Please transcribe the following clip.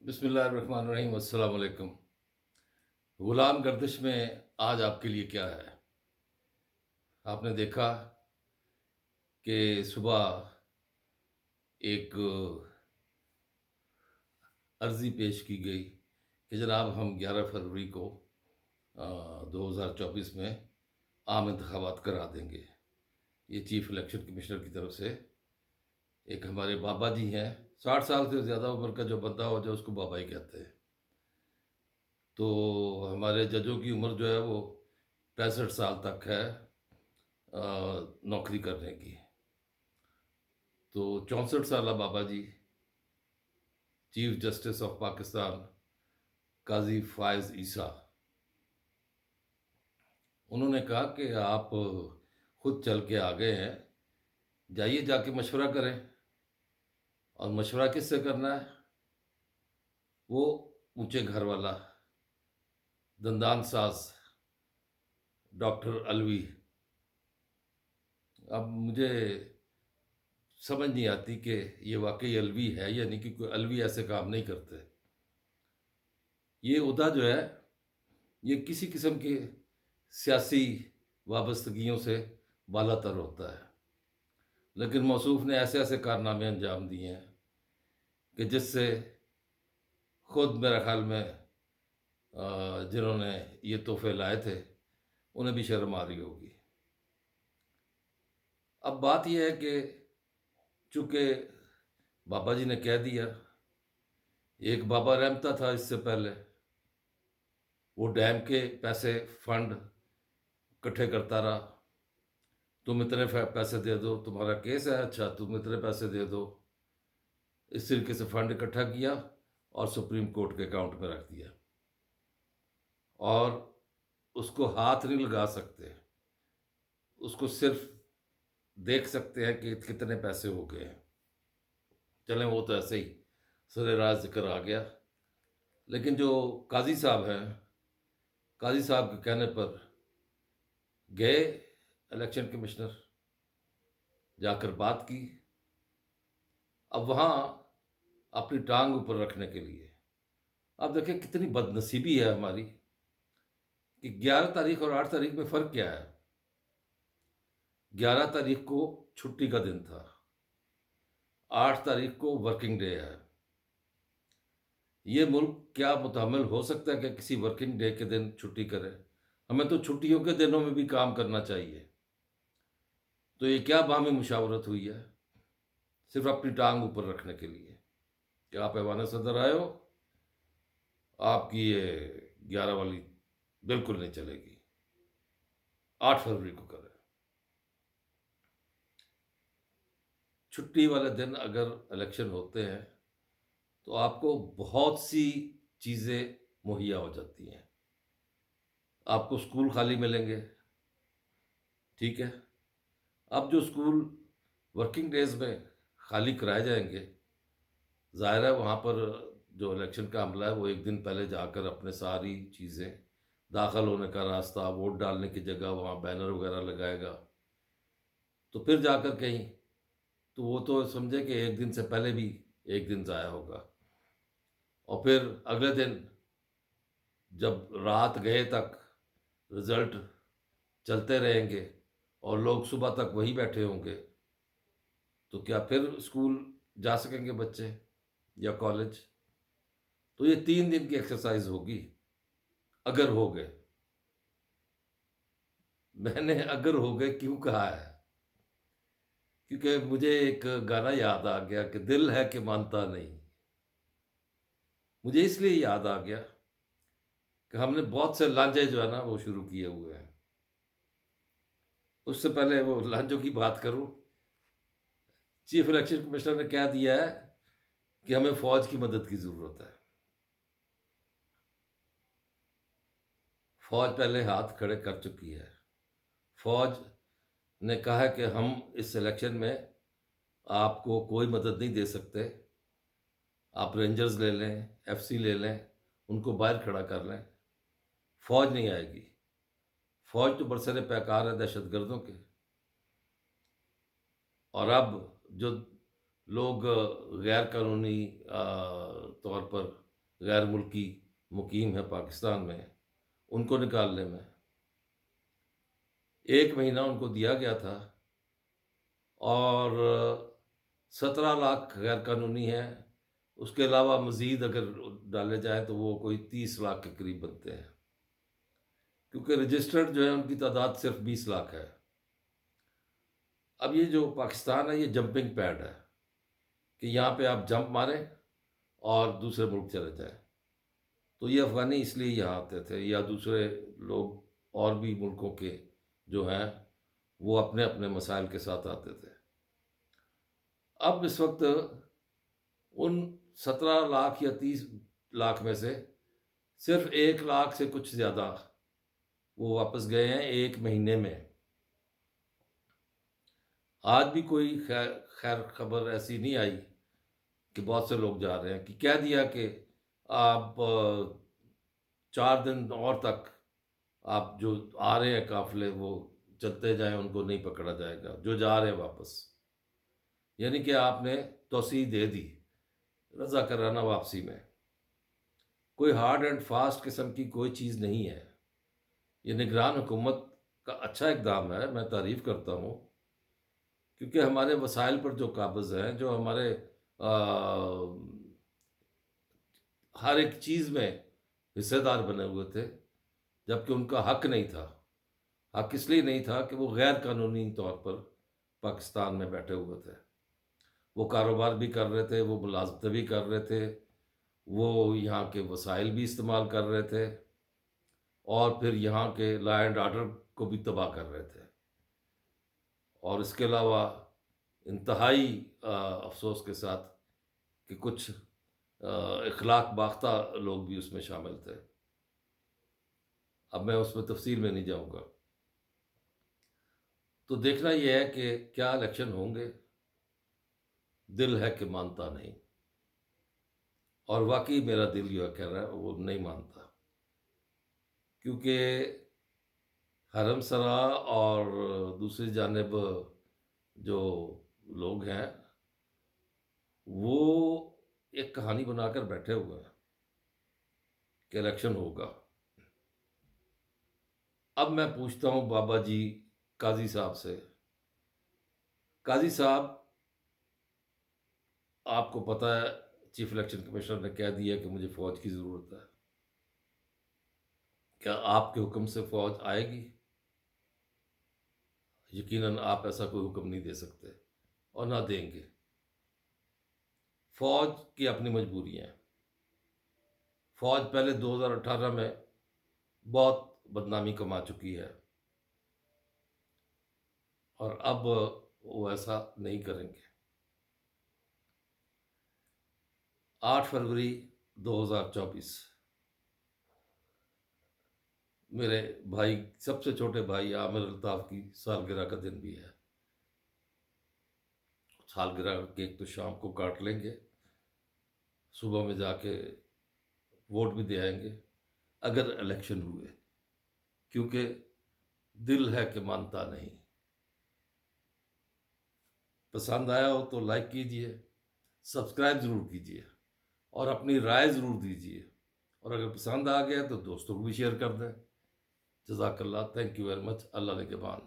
بسم اللہ الرحمن الرحیم، السلام علیکم۔ غلام گردش میں آج آپ کے لیے کیا ہے؟ آپ نے دیکھا کہ صبح ایک عرضی پیش کی گئی کہ جناب ہم 11 فروری کو 2024 میں عام انتخابات کرا دیں گے۔ یہ چیف الیکشن کمشنر کی طرف سے ایک ہمارے بابا جی ہیں، 60 سال سے زیادہ عمر کا جو بندہ ہو جائے اس کو بابا ہی کہتے ہیں۔ تو ہمارے ججوں کی عمر جو ہے وہ 65 سال تک ہے نوکری کرنے کی۔ تو 64 سالہ بابا جی چیف جسٹس آف پاکستان قاضی فائز عیسیٰ، انہوں نے کہا کہ آپ خود چل کے آ گئے ہیں، جائیے جا کے مشورہ کریں۔ اور مشورہ کس سے کرنا ہے؟ وہ اونچے گھر والا دندان ساز ڈاکٹر الوی۔ اب مجھے سمجھ نہیں آتی کہ یہ واقعی الوی ہے یا نہیں، کہ کوئی الوی ایسے کام نہیں کرتے۔ یہ عہدہ جو ہے یہ کسی قسم کی سیاسی وابستگیوں سے بالا تر ہوتا ہے، لیکن موصوف نے ایسے ایسے کارنامے انجام دیے ہیں کہ جس سے خود میرے خیال میں جنہوں نے یہ تحفے لائے تھے انہیں بھی شرم آ رہی ہوگی۔ اب بات یہ ہے کہ چونکہ بابا جی نے کہہ دیا، ایک بابا رحمتا تھا اس سے پہلے، وہ ڈیم کے پیسے فنڈ اکٹھے کرتا رہا، تم اتنے پیسے دے دو، تمہارا کیس ہے، اچھا تم اتنے پیسے دے دو۔ اس طریقے سے فنڈ اکٹھا کیا اور سپریم کورٹ کے اکاؤنٹ میں رکھ دیا، اور اس کو ہاتھ نہیں لگا سکتے، اس کو صرف دیکھ سکتے ہیں کہ کتنے پیسے ہو گئے ہیں۔ چلیں وہ تو ایسے ہی سر راز ذکر آ گیا، لیکن جو قاضی صاحب ہیں، قاضی صاحب کے کہنے پر گئے الیکشن کمشنر، جا کر بات کی۔ اب وہاں اپنی ٹانگ اوپر رکھنے کے لیے، اب دیکھیں کتنی بد نصیبی ہے ہماری کہ 11 تاریخ اور 8 تاریخ میں فرق کیا ہے؟ 11 تاریخ کو چھٹی کا دن تھا، 8 تاریخ کو ورکنگ ڈے ہے۔ یہ ملک کیا متحمل ہو سکتا ہے کہ کسی ورکنگ ڈے کے دن چھٹی کرے؟ ہمیں تو چھٹیوں کے دنوں میں بھی کام کرنا چاہیے۔ تو یہ کیا باہمی مشاورت ہوئی ہے؟ صرف اپنی ٹانگ اوپر رکھنے کے لیے کہ آپ ایوان صدر آئے ہو، آپ کی یہ 11 والی بالکل نہیں چلے گی، 8 فروری کو کریں۔ چھٹی والے دن اگر الیکشن ہوتے ہیں تو آپ کو بہت سی چیزیں مہیا ہو جاتی ہیں۔ آپ کو اسکول خالی ملیں گے، ٹھیک ہے۔ اب جو اسکول ورکنگ ڈیز میں خالی کرائے جائیں گے، ظاہر ہے وہاں پر جو الیکشن کا عملہ ہے وہ ایک دن پہلے جا کر اپنے ساری چیزیں، داخل ہونے کا راستہ، ووٹ ڈالنے کی جگہ، وہاں بینر وغیرہ لگائے گا، تو پھر جا کر کہیں تو وہ تو سمجھے کہ ایک دن سے پہلے بھی ایک دن ضائع ہوگا۔ اور پھر اگلے دن جب رات گئے تک رزلٹ چلتے رہیں گے اور لوگ صبح تک وہی بیٹھے ہوں گے، تو کیا پھر اسکول جا سکیں گے بچے یا کالج؟ تو یہ 3 دن کی ایکسرسائز ہوگی اگر ہو گئے۔ میں نے اگر ہو گئے کیوں کہا ہے؟ کیونکہ مجھے ایک گانا یاد آ گیا کہ دل ہے کہ مانتا نہیں۔ مجھے اس لیے یاد آ گیا کہ ہم نے بہت سے لانجے جو ہے نا وہ شروع کیے ہوئے ہیں۔ اس سے پہلے وہ لانجوں کی بات کروں، چیف الیکشن کمشنر نے کہہ دیا ہے کہ ہمیں فوج کی مدد کی ضرورت ہے۔ فوج پہلے ہاتھ کھڑے کر چکی ہے۔ فوج نے کہا ہے کہ ہم اس الیکشن میں آپ کو کوئی مدد نہیں دے سکتے، آپ رینجرز لے لیں، ایف سی لے لیں، ان کو باہر کھڑا کر لیں، فوج نہیں آئے گی۔ فوج تو برسر پیکار ہے دہشت گردوں کے۔ اور اب جو لوگ غیر قانونی طور پر غیر ملکی مقیم ہیں پاکستان میں، ان کو نکالنے میں 1 مہینہ ان کو دیا گیا تھا، اور 17 لاکھ غیر قانونی ہیں۔ اس کے علاوہ مزید اگر ڈالے جائیں تو وہ کوئی 30 لاکھ کے قریب بنتے ہیں، کیونکہ رجسٹرڈ جو ہے ان کی تعداد صرف 20 لاکھ ہے۔ اب یہ جو پاکستان ہے یہ جمپنگ پیڈ ہے کہ یہاں پہ آپ جمپ ماریں اور دوسرے ملک چلے جائیں۔ تو یہ افغانی اس لیے یہاں آتے تھے، یا دوسرے لوگ اور بھی ملکوں کے جو ہیں وہ اپنے اپنے مسائل کے ساتھ آتے تھے۔ اب اس وقت ان 17 لاکھ یا 30 لاکھ میں سے صرف 1 لاکھ سے کچھ زیادہ وہ واپس گئے ہیں 1 مہینے میں۔ آج بھی کوئی خیر خبر ایسی نہیں آئی کہ بہت سے لوگ جا رہے ہیں، کہ کہہ دیا کہ آپ 4 دن اور تک آپ جو آ رہے ہیں قافلے وہ چلتے جائیں، ان کو نہیں پکڑا جائے گا جو جا رہے ہیں واپس۔ یعنی کہ آپ نے توسیع دے دی رضا کرانہ واپسی میں۔ کوئی ہارڈ اینڈ فاسٹ قسم کی کوئی چیز نہیں ہے۔ یہ نگران حکومت کا اچھا اقدام ہے، میں تعریف کرتا ہوں، کیونکہ ہمارے وسائل پر جو قابض ہیں، جو ہمارے ہر ایک چیز میں حصے دار بنے ہوئے تھے، جبکہ ان کا حق نہیں تھا۔ حق اس لیے نہیں تھا کہ وہ غیر قانونی طور پر پاکستان میں بیٹھے ہوئے تھے، وہ کاروبار بھی کر رہے تھے، وہ ملازمتیں بھی کر رہے تھے، وہ یہاں کے وسائل بھی استعمال کر رہے تھے، اور پھر یہاں کے لا اینڈ آرڈر کو بھی تباہ کر رہے تھے۔ اور اس کے علاوہ انتہائی افسوس کے ساتھ کہ کچھ اخلاق باختہ لوگ بھی اس میں شامل تھے۔ اب میں اس میں تفصیل میں نہیں جاؤں گا۔ تو دیکھنا یہ ہے کہ کیا الیکشن ہوں گے۔ دل ہے کہ مانتا نہیں، اور واقعی میرا دل جو کہہ رہا ہے وہ نہیں مانتا، کیونکہ حرم سرا اور دوسری جانب جو لوگ ہیں وہ ایک کہانی بنا کر بیٹھے ہوئے ہیں کہ الیکشن ہوگا۔ اب میں پوچھتا ہوں بابا جی قاضی صاحب سے، قاضی صاحب آپ کو پتہ ہے چیف الیکشن کمشنر نے کہہ دیا کہ مجھے فوج کی ضرورت ہے، کیا آپ کے حکم سے فوج آئے گی؟ یقیناً آپ ایسا کوئی حکم نہیں دے سکتے اور نہ دیں گے۔ فوج کی اپنی مجبوریاں ہیں۔ فوج پہلے 2018 میں بہت بدنامی کما چکی ہے، اور اب وہ ایسا نہیں کریں گے۔ 8 فروری 2024 میرے بھائی، سب سے چھوٹے بھائی عامر الطاف کی سالگرہ کا دن بھی ہے۔ سالگرہ کیک تو شام کو کاٹ لیں گے، صبح میں جا کے ووٹ بھی دے آئیں گے اگر الیکشن ہوئے، کیونکہ دل ہے کہ مانتا نہیں۔ پسند آیا ہو تو لائک کیجئے، سبسکرائب ضرور کیجئے، اور اپنی رائے ضرور دیجئے، اور اگر پسند آ گیا تو دوستوں کو بھی شیئر کر دیں۔ جزاک اللہ، تھینک یو ویری مچ، اللہ نگہبان۔